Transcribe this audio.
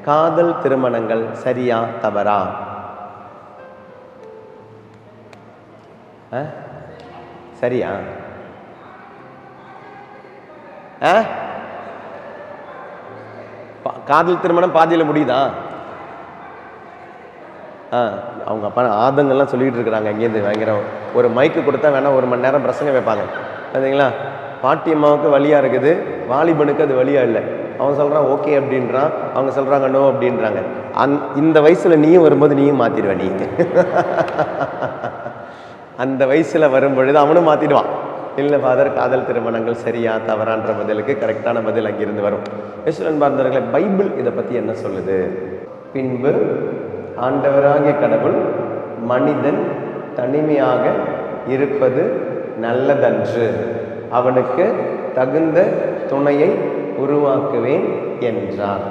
காதல் திருமணங்கள் சரியா தவறா? சரியா? காதல் திருமணம் பாதியில் முடியுதா? அவங்க அப்பா ஆதங்கள்லாம் சொல்லிகிட்டு இருக்கிறாங்க. இங்கேருந்து பயங்கரம் ஒரு மைக்கு கொடுத்தா வேணா 1 மணி நேரம் பிரசங்க வைப்பாங்க. பார்த்தீங்களா? பாட்டி அம்மாவுக்கு வழியாக இருக்குது, வாலிபனுக்கு அது வழியாக இல்லை. அவன் சொல்கிறான் ஓகே அப்படின்றான், அவங்க சொல்கிறாங்க நோ அப்படின்றாங்க. இந்த வயசில் நீயும் வரும்போது நீயும் மாற்றிடுவ. நீ அந்த வயசில் வரும்பொழுது அவனும் மாற்றிடுவான். இல்லை ஃபாதர், காதல் திருமணங்கள் சரியா தவறான்ற பதிலுக்கு கரெக்டான பதில் அங்கிருந்து வரும். இயேசுவின் பார்த்தவர்களே, பைபிள் இதை பற்றி என்ன சொல்லுது? பின்பு ஆண்டவராகிய கடவுள் மனிதன் தனிமையாக இருப்பது நல்லதன்று, அவனுக்கு தகுந்த துணையை உருவாக்குவேன் என்றார்.